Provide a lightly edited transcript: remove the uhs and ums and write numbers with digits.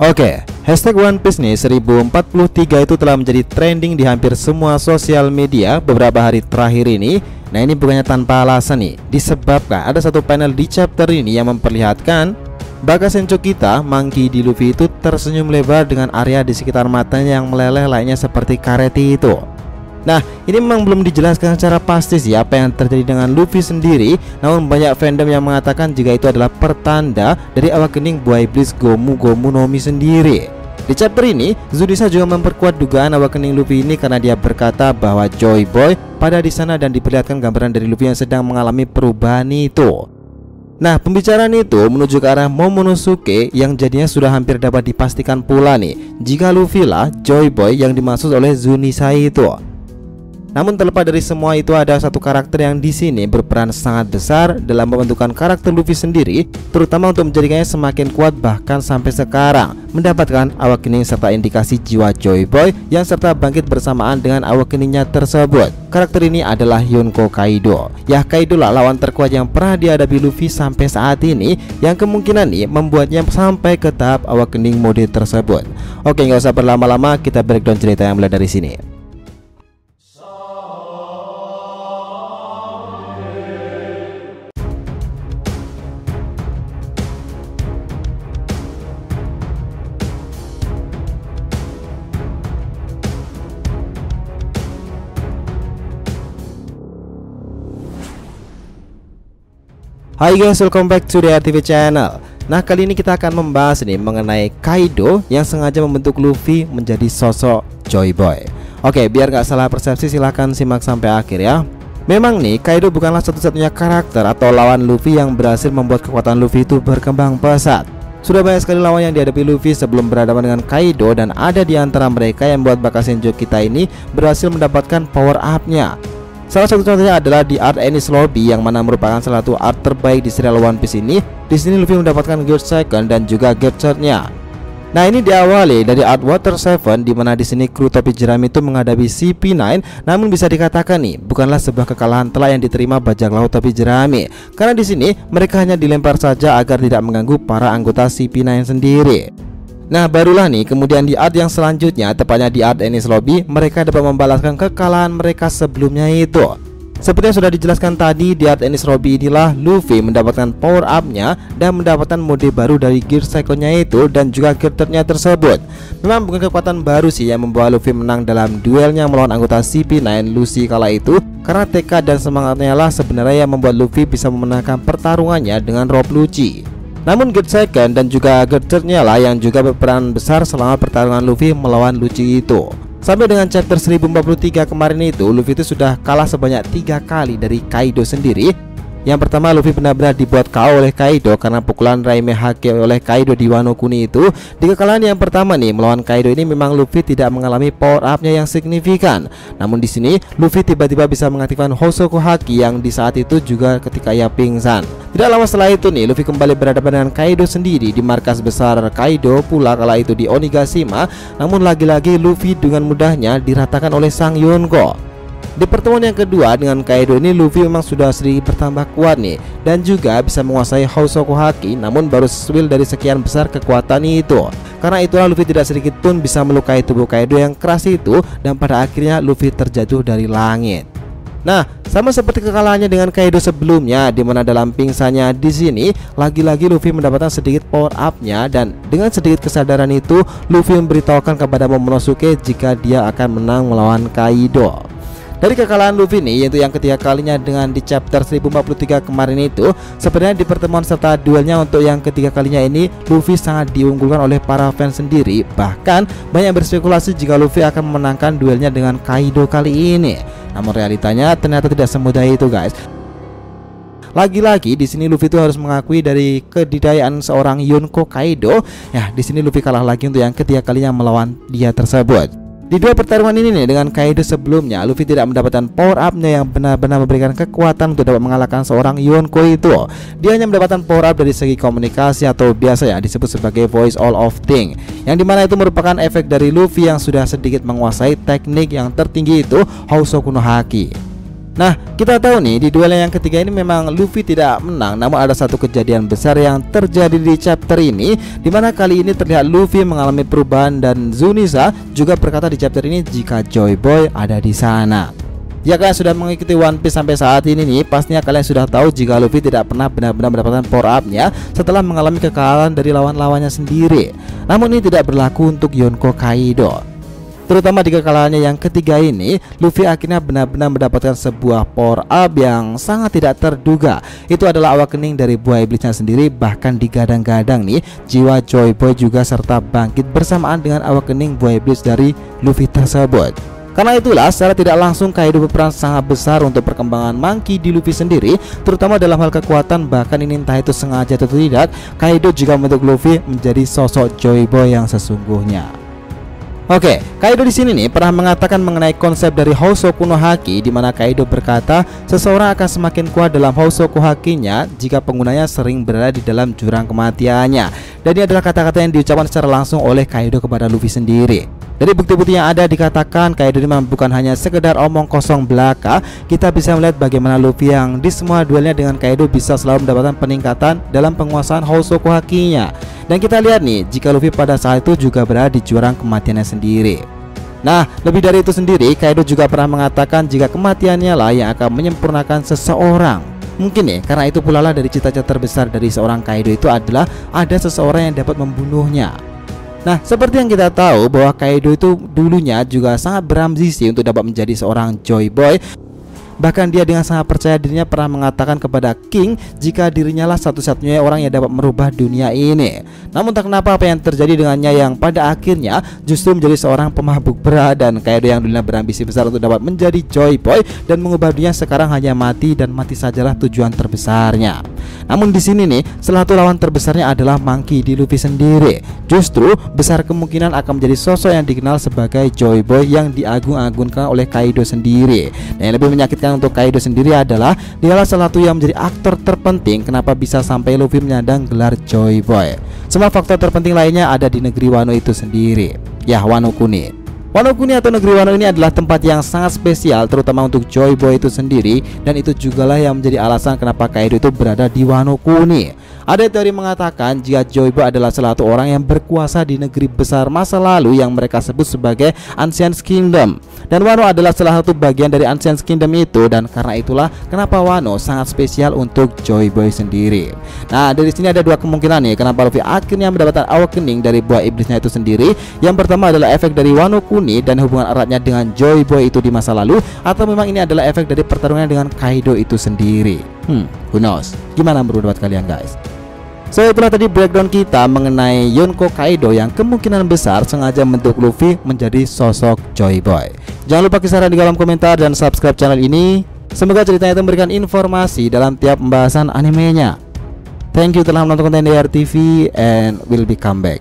Oke, hashtag One Piece nih 1043 itu telah menjadi trending di hampir semua sosial media beberapa hari terakhir ini. Nah, ini bukannya tanpa alasan nih, disebabkan ada satu panel di chapter ini yang memperlihatkan Baka Sencho kita, Monkey D. Luffy itu tersenyum lebar dengan area di sekitar matanya yang meleleh layaknya seperti kareti itu. Nah, ini memang belum dijelaskan secara pasti sih apa yang terjadi dengan Luffy sendiri. Namun banyak fandom yang mengatakan jika itu adalah pertanda dari awakening buah iblis Gomu Gomu no Mi sendiri. Di chapter ini, Zudisa juga memperkuat dugaan awakening Luffy ini karena dia berkata bahwa Joy Boy pada di sana dan diperlihatkan gambaran dari Luffy yang sedang mengalami perubahan itu. Nah, pembicaraan itu menuju ke arah Momonosuke yang jadinya sudah hampir dapat dipastikan pula nih jika Luffy lah Joy Boy yang dimaksud oleh Zunisa itu. Namun terlepas dari semua itu, ada satu karakter yang di sini berperan sangat besar dalam pembentukan karakter Luffy sendiri, terutama untuk menjadikannya semakin kuat bahkan sampai sekarang mendapatkan awakening serta indikasi jiwa Joy Boy yang serta bangkit bersamaan dengan awakeningnya tersebut. Karakter ini adalah Yonko Kaido. Ya, Kaido lah lawan terkuat yang pernah dihadapi Luffy sampai saat ini, yang kemungkinan nih membuatnya sampai ke tahap awakening mode tersebut. Oke, nggak usah berlama-lama, kita breakdown cerita yang mulai dari sini. Hai guys, welcome back to the RTV channel. Nah, kali ini kita akan membahas nih mengenai Kaido yang sengaja membentuk Luffy menjadi sosok Joy Boy. Oke, biar nggak salah persepsi silahkan simak sampai akhir ya. Memang nih, Kaido bukanlah satu-satunya karakter atau lawan Luffy yang berhasil membuat kekuatan Luffy itu berkembang pesat. Sudah banyak sekali lawan yang dihadapi Luffy sebelum berhadapan dengan Kaido, dan ada di antara mereka yang membuat Baka Senjo kita ini berhasil mendapatkan power up-nya. Salah satu contohnya adalah di art Enies Lobby yang mana merupakan salah satu art terbaik di serial One Piece ini. Di sini Luffy mendapatkan Gear Second dan juga Gear Third-nya. Nah, ini diawali dari art Water 7 di mana di sini kru topi jerami itu menghadapi CP9. Namun bisa dikatakan nih bukanlah sebuah kekalahan telak yang diterima bajak laut topi jerami, karena di sini mereka hanya dilempar saja agar tidak mengganggu para anggota CP9 sendiri. Nah, barulah nih kemudian di art yang selanjutnya, tepatnya di art Enies Lobby, mereka dapat membalaskan kekalahan mereka sebelumnya itu. Seperti yang sudah dijelaskan tadi, di art Enies Lobby inilah Luffy mendapatkan power up-nya dan mendapatkan mode baru dari Gear Second-nya itu dan juga Gear Third-nya tersebut. Memang bukan kekuatan baru sih yang membawa Luffy menang dalam duelnya melawan anggota CP9 Lucy kala itu, karena tekad dan semangatnya lah sebenarnya yang membuat Luffy bisa memenangkan pertarungannya dengan Rob Lucci. Namun Gear Second dan juga Gear Third-nya lah yang juga berperan besar selama pertarungan Luffy melawan Lucci itu. Sampai dengan chapter 1043 kemarin itu, Luffy itu sudah kalah sebanyak 3 kali dari Kaido sendiri. Yang pertama, Luffy benar-benar dibuat KO oleh Kaido karena pukulan Raime Hake oleh Kaido di Wano Kuni itu. Di kekalahan yang pertama nih melawan Kaido ini memang Luffy tidak mengalami power up-nya yang signifikan. Namun di sini Luffy tiba-tiba bisa mengaktifkan Hosoku Haki yang di saat itu juga ketika ia pingsan. Tidak lama setelah itu nih, Luffy kembali berhadapan dengan Kaido sendiri di markas besar Kaido pula kala itu di Onigashima. Namun lagi-lagi Luffy dengan mudahnya diratakan oleh sang Yonko. Di pertemuan yang kedua dengan Kaido ini, Luffy memang sudah sedikit bertambah kuat nih dan juga bisa menguasai Hosoku Haki, namun baru sesuai dari sekian besar kekuatan itu. Karena itulah Luffy tidak sedikit pun bisa melukai tubuh Kaido yang keras itu, dan pada akhirnya Luffy terjatuh dari langit. Nah, sama seperti kekalahannya dengan Kaido sebelumnya, di mana dalam pingsannya di sini lagi-lagi Luffy mendapatkan sedikit power up-nya, dan dengan sedikit kesadaran itu Luffy memberitahukan kepada Momonosuke jika dia akan menang melawan Kaido. Dari kekalahan Luffy nih, yaitu yang ketiga kalinya dengan di chapter 1043 kemarin itu, sebenarnya di pertemuan serta duelnya untuk yang ketiga kalinya ini Luffy sangat diunggulkan oleh para fans sendiri. Bahkan banyak berspekulasi jika Luffy akan memenangkan duelnya dengan Kaido kali ini. Namun realitanya ternyata tidak semudah itu guys. Lagi-lagi di sini Luffy itu harus mengakui dari kedidayaan seorang Yonko Kaido. Ya, di sini Luffy kalah lagi untuk yang ketiga kalinya melawan dia tersebut. Di dua pertarungan ini nih dengan Kaido sebelumnya, Luffy tidak mendapatkan power up-nya yang benar-benar memberikan kekuatan untuk dapat mengalahkan seorang Yonko itu. Dia hanya mendapatkan power up dari segi komunikasi atau biasa ya disebut sebagai voice all of thing, yang dimana itu merupakan efek dari Luffy yang sudah sedikit menguasai teknik yang tertinggi itu Hosoku no Haki. Nah, kita tahu nih di duel yang ketiga ini memang Luffy tidak menang, namun ada satu kejadian besar yang terjadi di chapter ini, dimana kali ini terlihat Luffy mengalami perubahan dan Zunisa juga berkata di chapter ini jika Joy Boy ada di sana. Ya, kalian sudah mengikuti One Piece sampai saat ini nih, pastinya kalian sudah tahu jika Luffy tidak pernah benar-benar mendapatkan power up-nya setelah mengalami kekalahan dari lawan-lawannya sendiri. Namun ini tidak berlaku untuk Yonko Kaido. Terutama di kekalahannya yang ketiga ini, Luffy akhirnya benar-benar mendapatkan sebuah power up yang sangat tidak terduga. Itu adalah awakening dari buah iblisnya sendiri, bahkan digadang-gadang nih jiwa Joy Boy juga serta bangkit bersamaan dengan awakening buah iblis dari Luffy tersebut. Karena itulah secara tidak langsung Kaido berperan sangat besar untuk perkembangan Monkey di Luffy sendiri, terutama dalam hal kekuatan. Bahkan ini entah itu sengaja atau tidak, Kaido juga membentuk Luffy menjadi sosok Joy Boy yang sesungguhnya. Oke, Kaido di sini nih pernah mengatakan mengenai konsep dari Hosoku no Haki, di mana Kaido berkata seseorang akan semakin kuat dalam Hosoku Haki-nya jika penggunanya sering berada di dalam jurang kematiannya. Dan ini adalah kata-kata yang diucapkan secara langsung oleh Kaido kepada Luffy sendiri. Dari bukti-bukti yang ada dikatakan Kaido ini bukan hanya sekedar omong kosong belaka. Kita bisa melihat bagaimana Luffy yang di semua duelnya dengan Kaido bisa selalu mendapatkan peningkatan dalam penguasaan Hosoku Haki-nya. Dan kita lihat nih jika Luffy pada saat itu juga berada di jurang kematiannya sendiri. Nah, lebih dari itu sendiri, Kaido juga pernah mengatakan jika kematiannya lah yang akan menyempurnakan seseorang. Mungkin nih, karena itu pula lah dari cita-cita terbesar dari seorang Kaido itu adalah ada seseorang yang dapat membunuhnya. Nah, seperti yang kita tahu bahwa Kaido itu dulunya juga sangat berambisi untuk dapat menjadi seorang Joy Boy. Bahkan dia dengan sangat percaya dirinya pernah mengatakan kepada King jika dirinya lah satu-satunya orang yang dapat merubah dunia ini. Namun tak kenapa apa yang terjadi dengannya yang pada akhirnya justru menjadi seorang pemabuk berat. Dan Kaido yang dulunya berambisi besar untuk dapat menjadi Joy Boy dan mengubah dunia sekarang hanya mati, dan mati sajalah tujuan terbesarnya. Namun di sini nih, salah satu lawan terbesarnya adalah Monkey di Luffy sendiri. Justru besar kemungkinan akan menjadi sosok yang dikenal sebagai Joy Boy yang diagung-agungkan oleh Kaido sendiri. Dan yang lebih menyakitkan untuk Kaido sendiri adalah dialah salah satu yang menjadi aktor terpenting kenapa bisa sampai Luffy menyandang gelar Joy Boy. Semua faktor terpenting lainnya ada di negeri Wano itu sendiri, ya Wano Kuni. Wano Kuni atau negeri Wano ini adalah tempat yang sangat spesial terutama untuk Joy Boy itu sendiri, dan itu jugalah yang menjadi alasan kenapa Kaido itu berada di Wano Kuni. Ada teori mengatakan jika Joy Boy adalah salah satu orang yang berkuasa di negeri besar masa lalu yang mereka sebut sebagai Ancient Kingdom. Dan Wano adalah salah satu bagian dari Ancient Kingdom itu, dan karena itulah kenapa Wano sangat spesial untuk Joy Boy sendiri. Nah, dari sini ada dua kemungkinan nih kenapa Luffy akhirnya mendapatkan awakening dari buah iblisnya itu sendiri. Yang pertama adalah efek dari Wano Kuni dan hubungan eratnya dengan Joy Boy itu di masa lalu, atau memang ini adalah efek dari pertarungan dengan Kaido itu sendiri. Who knows? Gimana menurut kalian guys? So itulah tadi breakdown kita mengenai Yonko Kaido yang kemungkinan besar sengaja membentuk Luffy menjadi sosok Joy Boy. Jangan lupa kisah di kolom komentar dan subscribe channel ini. Semoga ceritanya itu memberikan informasi dalam tiap pembahasan animenya. Thank you telah menonton konten DR TV and will be come back.